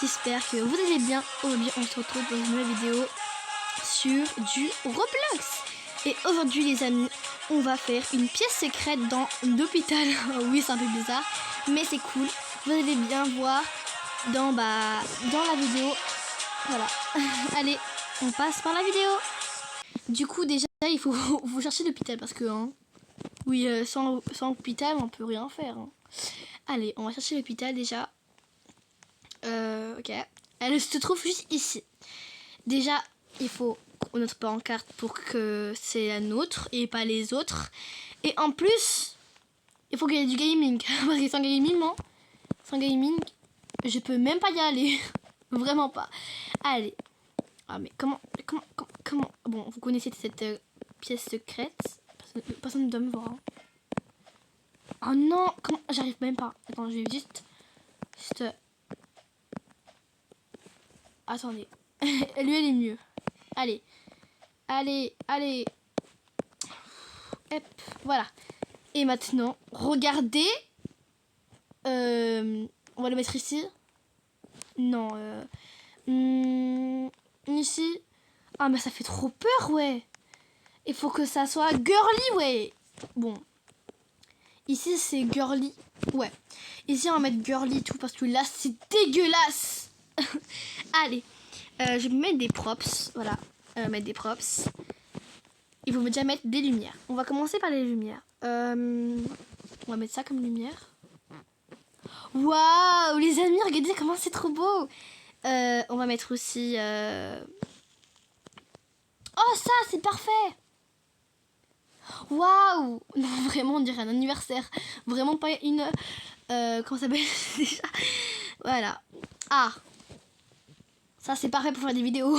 j'espère que vous allez bien. Aujourd'hui on se retrouve dans une nouvelle vidéo sur du Roblox. Et aujourd'hui les amis, on va faire une pièce secrète dans l'hôpital. Oui, c'est un peu bizarre, mais c'est cool. Vous allez bien voir dans la vidéo. Voilà. Allez, on passe par la vidéo. Du coup déjà il faut vous chercher l'hôpital parce que oui, sans hôpital on peut rien faire. Allez, on va chercher l'hôpital déjà. Ok. Elle se trouve juste ici. Déjà, il faut notre pancarte pour que c'est la nôtre et pas les autres. Et en plus, il faut qu'il y ait du gaming. Parce que sans gaming, non. Sans gaming, je peux même pas y aller. Vraiment pas. Allez. Ah mais comment. Bon, vous connaissez cette pièce secrète. Personne ne doit me voir. Oh non, comment. J'arrive même pas. Attends, je vais juste. Attendez. Lui, elle est mieux. Allez. Hop, voilà. Et maintenant, regardez. On va le mettre ici. Non. Ici. Ah, mais ça fait trop peur, ouais. Il faut que ça soit girly, ouais. Bon. Ici, c'est girly. Ouais. Ici, on va mettre girly tout parce que là, c'est dégueulasse. Allez. Je vais mettre des props. Voilà. Mettre des props. Il faut déjà mettre des lumières. On va commencer par les lumières. On va mettre ça comme lumière. Waouh, les amis, regardez comment c'est trop beau. On va mettre aussi... Oh, ça, c'est parfait. Waouh. Non, vraiment, on dirait un anniversaire. Vraiment pas une... comment ça s'appelle déjà? Voilà. Ah. Ça, c'est parfait pour faire des vidéos.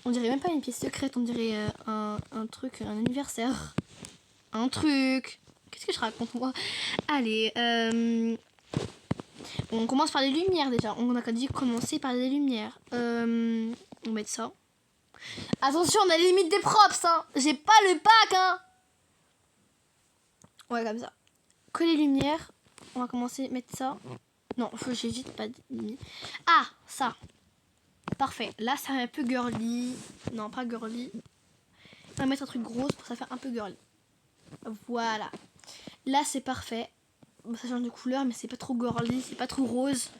On dirait même pas une pièce secrète, on dirait un truc, un anniversaire. Un truc. Qu'est-ce que je raconte, moi? Allez, bon, on commence par les lumières, déjà. On a dit commencer par les lumières. On va mettre ça. Attention, on a les limites des props, hein. J'ai pas le pack, hein. Ouais, comme ça. Que les lumières. On va commencer à mettre ça. Non, j'hésite pas. Ah, ça. Parfait. Là, ça fait un peu girly. Non, pas girly. On va mettre un truc gros pour ça faire un peu girly. Voilà. Là, c'est parfait. Bon, ça change de couleur, mais c'est pas trop girly, c'est pas trop rose.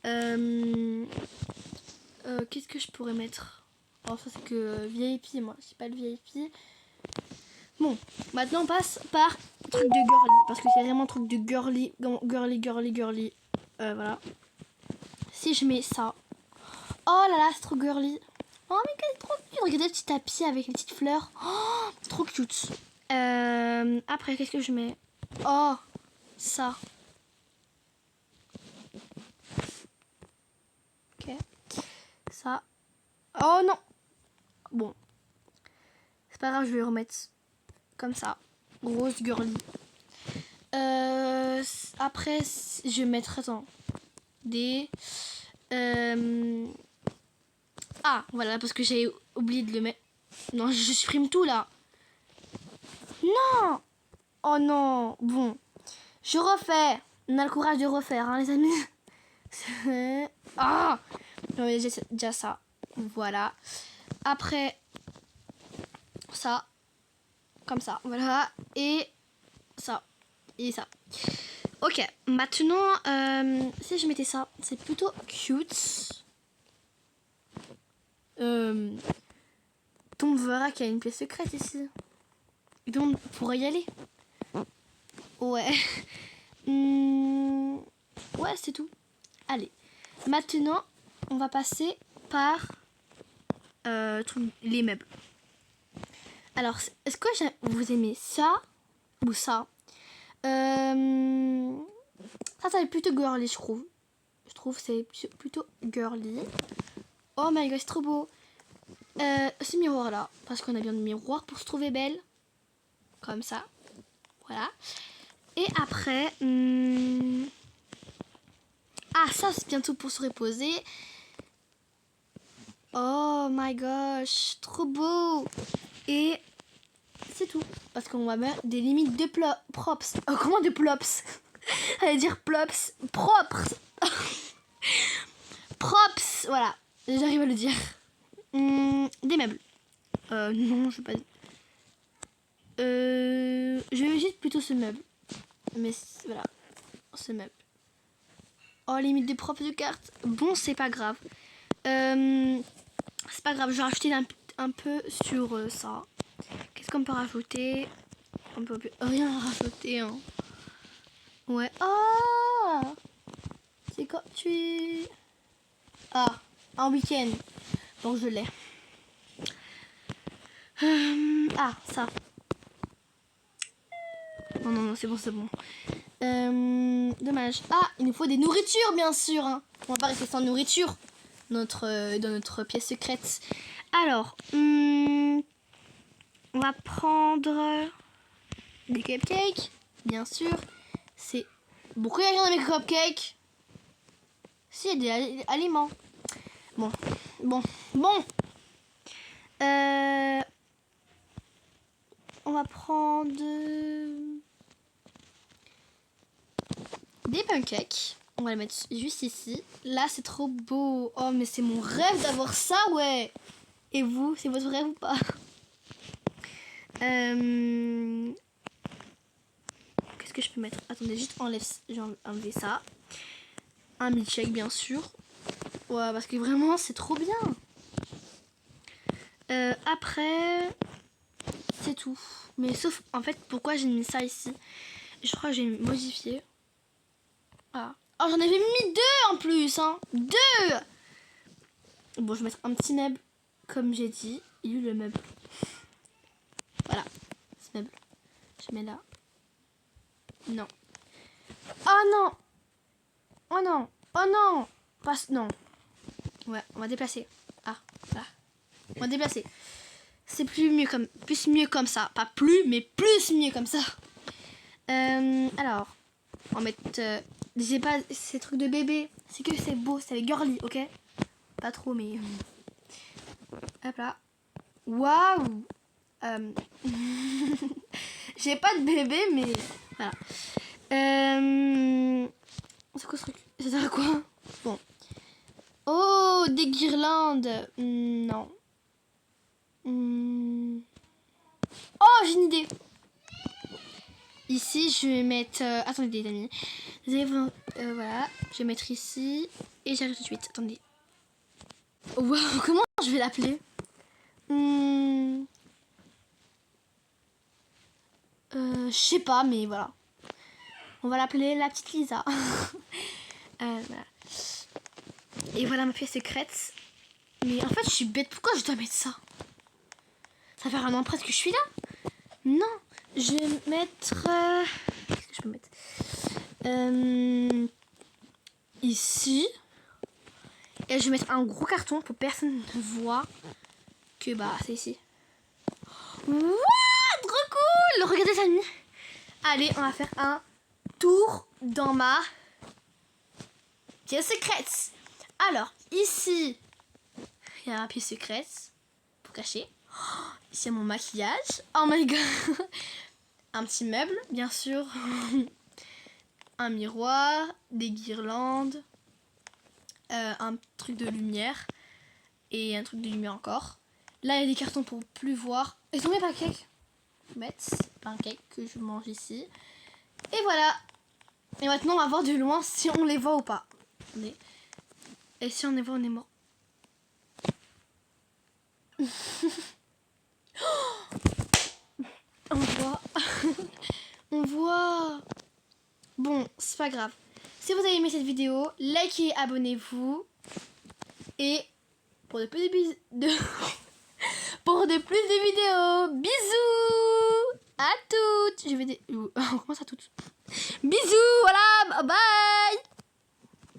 Qu'est-ce que je pourrais mettre? Alors, ça, c'est que VIP. Moi, je sais pas le VIP. Bon, maintenant, on passe par truc de girly. Parce que c'est vraiment truc de girly. Girly. Voilà. Si je mets ça. Oh là là, c'est trop girly. Oh mais c'est trop cute. Regardez le petit tapis avec les petites fleurs. Oh, c'est trop cute. Après, qu'est-ce que je mets? Oh, ça. Ok. Ça. Oh non. Bon. C'est pas grave, je vais le remettre comme ça. Rose girly. Après, je vais mettre, attends, des... Ah, voilà, parce que j'ai oublié de le mettre. Non, je supprime tout, là. Non. Oh non. Bon. Je refais. On a le courage de refaire, hein, les amis. Ah. Non, mais déjà ça. Voilà. Après, ça. Comme ça. Voilà. Et ça. Et ça. Ok. Maintenant, si je mettais ça, c'est plutôt cute. On verra qu'il y a une pièce secrète ici. Et donc, on pourrait y aller. Ouais. Ouais, c'est tout. Allez. Maintenant, on va passer par les meubles. Alors, est-ce que vous aimez ça ou ça? Ça c'est plutôt girly, je trouve. Je trouve c'est plutôt girly. Oh my god, c'est trop beau. Ce miroir là, parce qu'on a bien de miroir pour se trouver belle. Comme ça. Voilà. Et après... Ah, ça c'est bientôt pour se reposer. Oh my gosh, trop beau. Et c'est tout. Parce qu'on va mettre des limites de props. Oh, comment de plops? Allez dire plops. Propres. voilà, j'arrive à le dire. Des meubles. Non, je vais pas... je vais juste plutôt ce meuble. Mais voilà, ce meuble. Oh, limite des profs de cartes. Bon, c'est pas grave. C'est pas grave, je vais rajouter un peu sur ça. Qu'est-ce qu'on peut rajouter? On peut plus rien rajouter, hein. Ouais. Ah, c'est quand tu es... Ah, un week-end. Donc je l'ai. Ah, ça. Non, non, non, c'est bon, c'est bon. Dommage. Ah, il nous faut des nourritures, bien sûr. Hein. On va pas rester sans nourriture dans notre pièce secrète. Alors, on va prendre des cupcakes, bien sûr. C'est... Pourquoi il n'y a rien dans mes cupcakes? Si, il y a des aliments. Bon. On va prendre des pancakes. On va les mettre juste ici. Là, c'est trop beau. Oh, mais c'est mon rêve d'avoir ça, ouais. Et vous, c'est votre rêve ou pas? Qu'est-ce que je peux mettre? Attendez, juste j'ai enlevé ça. Un milkshake, bien sûr. Ouais, parce que vraiment, c'est trop bien. Après, c'est tout. Mais sauf, en fait, pourquoi j'ai mis ça ici? Je crois que j'ai modifié. Ah. Oh, j'en avais mis 2 en plus, hein. 2. Bon, je vais mettre un petit meuble, comme j'ai dit. Il y a eu le meuble. Voilà, ce meuble. Je mets là. Non. Oh non. Oh non. Oh non. Passe, non. Ouais, on va déplacer. Ah, voilà. On va déplacer. C'est plus mieux comme ça. Pas plus, mais plus mieux comme ça. Alors, on va mettre... disais pas ces trucs de bébé. C'est que c'est beau, c'est girly, ok? Pas trop, mais... Hop là. Waouh. J'ai pas de bébé, mais... Voilà. C'est quoi ce truc? Ça sert à quoi? Bon. Oh, des guirlandes. Non. Oh, j'ai une idée. Ici, je vais mettre... attendez, les amis. Voilà. Je vais mettre ici. Et j'arrive tout de suite. Attendez. Wow, comment je vais l'appeler? Je sais pas, mais voilà. On va l'appeler la petite Lisa. Voilà. Et voilà ma pièce secrète. Mais en fait, je suis bête. Pourquoi je dois mettre ça? Ça fait un an presque que je suis là. Non. Je vais mettre... Qu'est-ce que je peux mettre ici. Et je vais mettre un gros carton pour que personne ne voit que bah c'est ici. Wouah, trop cool. Regardez les amis. Allez, on va faire un tour dans ma pièce secrète. Alors, ici, il y a ma pièce secrète pour cacher. Oh, ici, il y a mon maquillage. Oh my god. Un petit meuble, bien sûr. Un miroir, des guirlandes, un truc de lumière et un truc de lumière encore. Là, il y a des cartons pour plus voir. Et sont mes pancakes. Pancakes que je mange ici. Et voilà. Et maintenant, on va voir de loin si on les voit ou pas. Et si on les voit, on est mort. On voit. On voit. Bon, c'est pas grave. Si vous avez aimé cette vidéo, likez, abonnez-vous. Et pour de plus de pour de plus de vidéos, bisous à toutes. On commence à toutes.